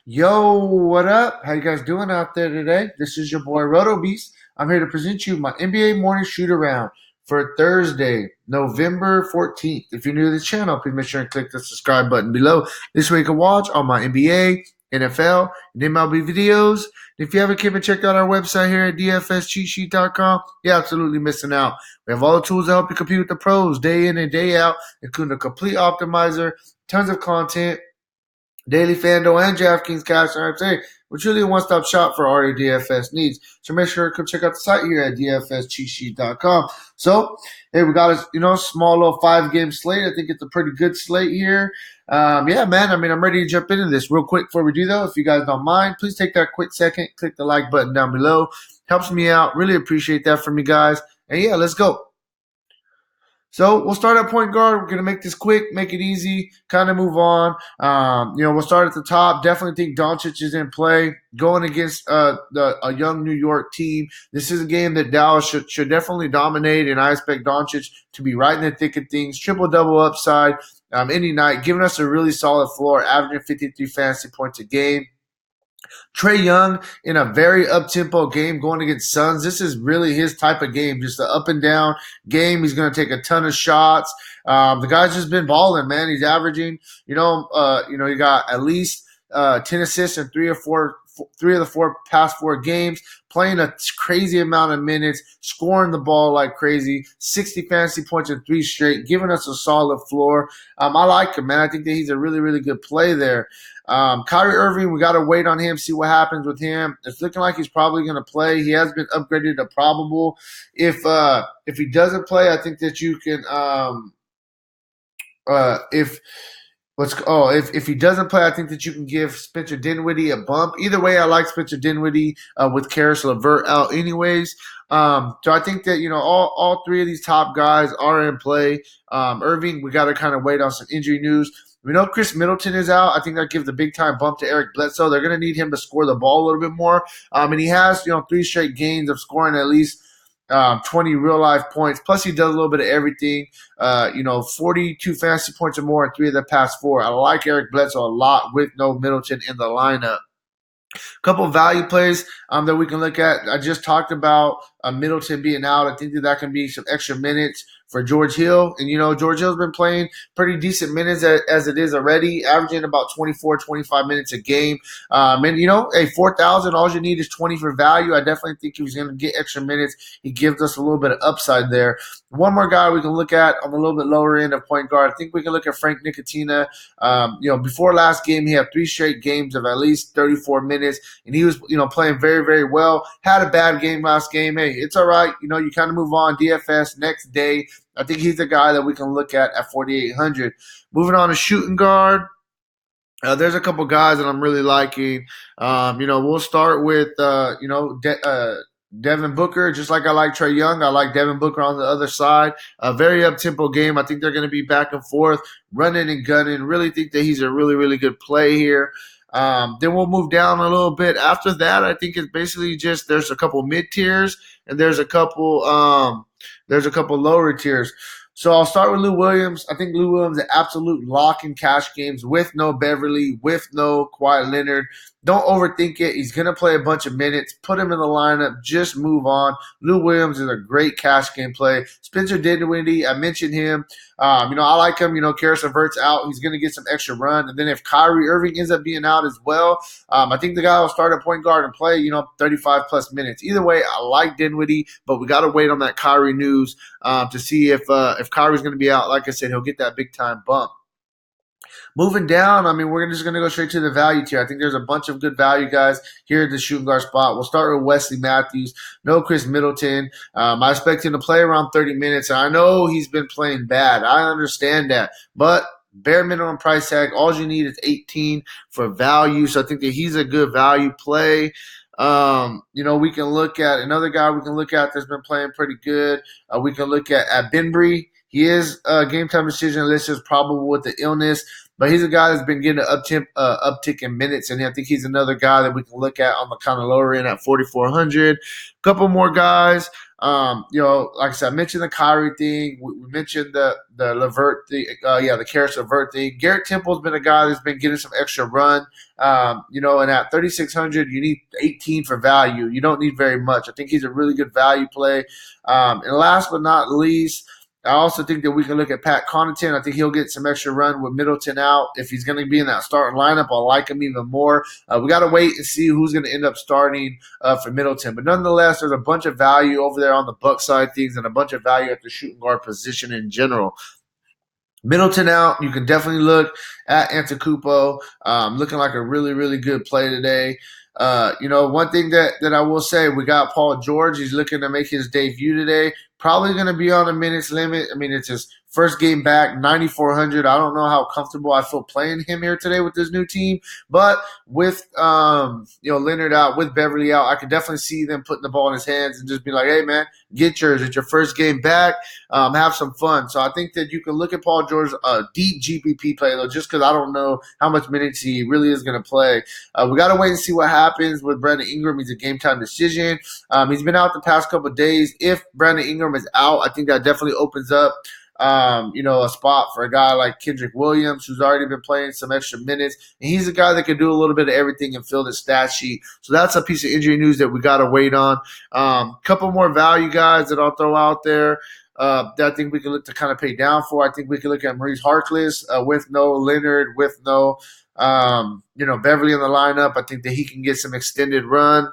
Yo, what up? How you guys doing out there today? This is your boy Roto Beast. I'm here to present you my NBA morning shoot around for Thursday, November 14th. If you're new to the channel, please make sure and click the subscribe button below. This way you can watch all my NBA, NFL, and MLB videos. If you haven't came and checked out our website here at dfscheatsheet.com, you're absolutely missing out. We have all the tools to help you compete with the pros day in and day out, including a complete optimizer, tons of content, daily Fanduel and Draftkings cash apps. Hey, we're truly a one-stop shop for all your DFS needs. So make sure to come check out the site here at dfscheatsheet.com. So, hey, we got a small little 5-game slate. I think it's a pretty good slate here. Yeah, man. I'm ready to jump into this real quick. Before we do though, if you guys don't mind, please take that quick second, click the like button down below. Helps me out. Really appreciate that from you guys. And yeah, let's go. So we'll start at point guard. We're going to make this quick, make it easy, kind of move on. We'll start at the top. Definitely think Doncic is in play. Going against a young New York team. This is a game that Dallas should definitely dominate, and I expect Doncic to be right in the thick of things. Triple-double upside any night, giving us a really solid floor, averaging 53 fantasy points a game. Trae Young in a very up-tempo game going against Suns. This is really his type of game, just an up-and-down game. He's going to take a ton of shots. The guy's just been balling, man. He's averaging, he got at least 10 assists in three of the four past 4 games, playing a crazy amount of minutes, scoring the ball like crazy, 60 fantasy points in 3 straight, giving us a solid floor. I like him, man. I think that he's a really, really good play there. Kyrie Irving, we got to wait on him, see what happens with him. It's looking like he's probably going to play. He has been upgraded to probable. If he doesn't play, I think that you can if he doesn't play, I think that you can give Spencer Dinwiddie a bump. Either way, I like Spencer Dinwiddie with Karis LeVert out anyways. So I think that, all 3 of these top guys are in play. Irving, we got to kind of wait on some injury news. We know Chris Middleton is out. I think that gives a big-time bump to Eric Bledsoe. They're going to need him to score the ball a little bit more. And he has, 3 straight games of scoring at least 20 real-life points. Plus, he does a little bit of everything. 42 fantasy points or more in 3 of the past 4. I like Eric Bledsoe a lot with no Middleton in the lineup. Couple of value plays that we can look at. I just talked about Middleton being out. I think that can be some extra minutes for George Hill. And, George Hill's been playing pretty decent minutes as it is already, averaging about 24, 25 minutes a game. A 4,000, all you need is 20 for value. I definitely think he was going to get extra minutes. He gives us a little bit of upside there. One more guy we can look at on the little bit lower end of point guard. I think we can look at Frank Ntilikina. Before last game, he had 3 straight games of at least 34 minutes, and he was, playing very, very well. Had a bad game last game. Hey, it's all right. You kind of move on. DFS next day. I think he's the guy that we can look at 4,800. Moving on to shooting guard. There's a couple guys that I'm really liking. We'll start with, Devin Booker. Just like I like Trae Young, I like Devin Booker on the other side. A very up-tempo game. I think they're going to be back and forth, running and gunning. Really think that he's a really, really good play here. Then we'll move down a little bit. After that, I think it's basically just there's a couple mid-tiers and there's a couple lower tiers. So I'll start with Lou Williams. I think Lou Williams is an absolute lock in cash games with no Beverly, with no Kawhi Leonard. Don't overthink it. He's going to play a bunch of minutes. Put him in the lineup. Just move on. Lou Williams is a great cash game play. Spencer Dinwiddie, I mentioned him. I like him. Karis LeVert's out. He's going to get some extra run. And then if Kyrie Irving ends up being out as well, I think the guy will start at point guard and play, 35-plus minutes. Either way, I like Dinwiddie, but we got to wait on that Kyrie news to see if Kyrie's going to be out. Like I said, he'll get that big-time bump. Moving down, we're just going to go straight to the value tier. I think there's a bunch of good value guys here at the shooting guard spot. We'll start with Wesley Matthews. No Chris Middleton. I expect him to play around 30 minutes. I know he's been playing bad. I understand that. But bare minimum price tag, all you need is 18 for value. So I think that he's a good value play. We can look at another guy we can look at that's been playing pretty good. We can look at Benbury. He is game time decision listed as probable with the illness. but he's a guy that's been getting an uptick in minutes, and I think he's another guy that we can look at on the kind of lower end at 4,400. Couple more guys. Like I said, I mentioned the Kyrie thing. We mentioned the Levert thing. The Karis Levert thing. Garrett Temple's been a guy that's been getting some extra run. And at 3,600, you need 18 for value. You don't need very much. I think he's a really good value play. And last but not least, I also think that we can look at Pat Connaughton. I think he'll get some extra run with Middleton out. If he's going to be in that starting lineup, I'll like him even more. We got to wait and see who's going to end up starting for Middleton. But nonetheless, there's a bunch of value over there on the Buck side things and a bunch of value at the shooting guard position in general. Middleton out. You can definitely look at Antetokounmpo, looking like a really, really good play today. One thing that I will say, we got Paul George. He's looking to make his debut today. Probably going to be on a minutes limit. I mean, it's his first game back, 9,400. I don't know how comfortable I feel playing him here today with this new team. But with, Leonard out, with Beverly out, I could definitely see them putting the ball in his hands and just be like, hey, man, get yours. It's your first game back. Have some fun. So I think that you can look at Paul George, a deep GPP play, though, just because I don't know how much minutes he really is going to play. We got to wait and see what happens with Brandon Ingram. He's a game-time decision. He's been out the past couple of days. If Brandon Ingram is out, I think that definitely opens up a spot for a guy like Kendrick Williams, who's already been playing some extra minutes. And he's a guy that can do a little bit of everything and fill the stat sheet. So that's a piece of injury news that we got to wait on. Couple more value guys that I'll throw out there that I think we can look to kind of pay down for. I think we can look at Maurice Harkless with no Leonard, with no Beverly in the lineup. I think that he can get some extended run.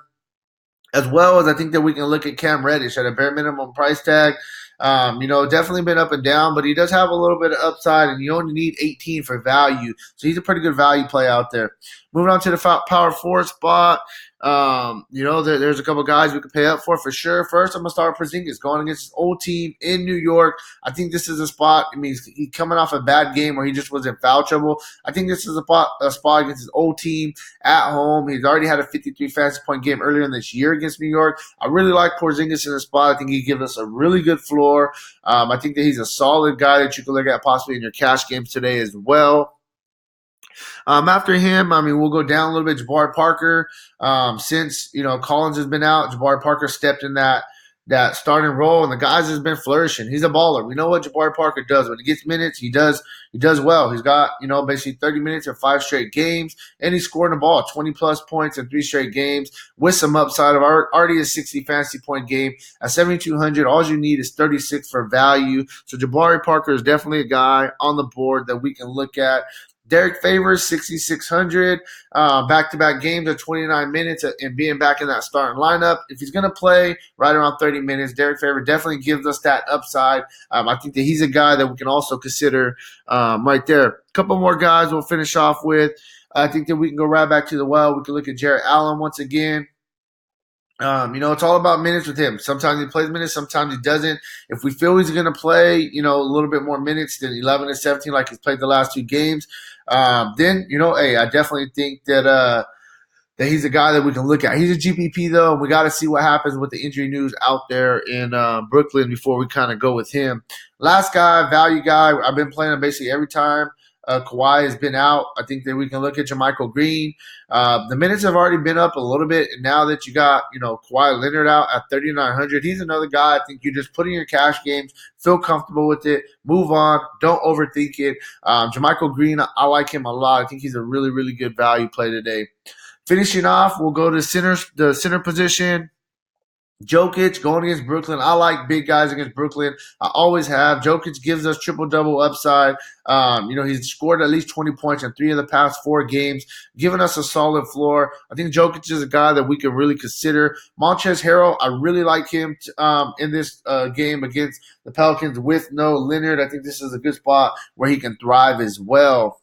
As well as I think that we can look at Cam Reddish at a bare minimum price tag. Definitely been up and down, but he does have a little bit of upside, and you only need 18 for value. So he's a pretty good value play out there. Moving on to the power forward spot. There's a couple guys we could pay up for sure. First, I'm going to start with Porzingis going against his old team in New York. I think this is a spot. I mean, he's coming off a bad game where he just was in foul trouble. I think this is a spot against his old team at home. He's already had a 53 fantasy point game earlier in this year against New York. I really like Porzingis in the spot. I think he gives us a really good floor. I think that he's a solid guy that you can look at possibly in your cash games today as well. After him, we'll go down a little bit. Jabari Parker, since Collins has been out, Jabari Parker stepped in that starting role, and the guys has been flourishing. He's a baller. We know what Jabari Parker does. When he gets minutes, he does well. He's got basically 30 minutes in 5 straight games, and he's scoring the ball 20-plus points in 3 straight games with some upside of already a 60 fantasy point game. At 7,200, all you need is 36 for value. So Jabari Parker is definitely a guy on the board that we can look at. Derek Favors, 6,600, back-to-back games of 29 minutes and being back in that starting lineup. If he's going to play right around 30 minutes, Derek Favors definitely gives us that upside. I think that he's a guy that we can also consider right there. A couple more guys we'll finish off with. I think that we can go right back to the well. We can look at Jarrett Allen once again. It's all about minutes with him. Sometimes he plays minutes, sometimes he doesn't. If we feel he's going to play, a little bit more minutes than 11 and 17 like he's played the last 2 games, then, I definitely think that he's a guy that we can look at. He's a GPP, though, and we got to see what happens with the injury news out there in Brooklyn before we kind of go with him. Last guy, value guy, I've been playing him basically every time Kawhi has been out. I think that we can look at Jermichael Green. The minutes have already been up a little bit, and now that you got Kawhi Leonard out at 3,900, he's another guy I think you just put in your cash games, feel comfortable with it, move on, don't overthink it. Jermichael Green, I like him a lot. I think he's a really, really good value play today. Finishing off, we'll go to the center position. Jokic going against Brooklyn. I like big guys against Brooklyn. I always have. Jokic gives us triple-double upside. He's scored at least 20 points in 3 of the past 4 games, giving us a solid floor. I think Jokic is a guy that we can really consider. Montrezl Harrell, I really like him in this game against the Pelicans with no Leonard. I think this is a good spot where he can thrive as well.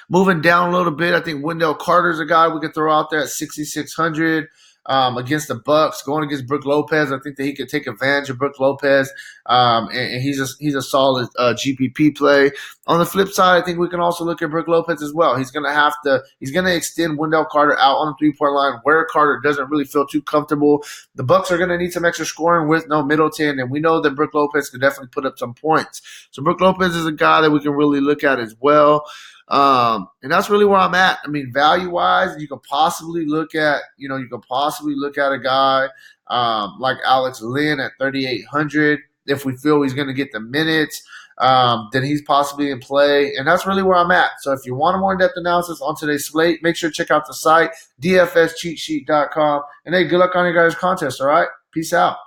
Moving down a little bit, I think Wendell Carter's a guy we can throw out there at 6,600. against the Bucks, going against Brook Lopez. I think that he could take advantage of Brook Lopez, and he's a solid GPP play. On the flip side, I think we can also look at Brook Lopez as well. He's going to extend Wendell Carter out on the 3-point line where Carter doesn't really feel too comfortable. The Bucks are going to need some extra scoring with no Middleton, and we know that Brook Lopez can definitely put up some points. So Brook Lopez is a guy that we can really look at as well. And that's really where I'm at. I mean, value-wise, you could possibly look at a guy like Alex Lynn at 3,800. If we feel he's going to get the minutes, then he's possibly in play. And that's really where I'm at. So if you want a more in-depth analysis on today's slate, make sure to check out the site, dfscheatsheet.com. And hey, good luck on your guys' contest, all right? Peace out.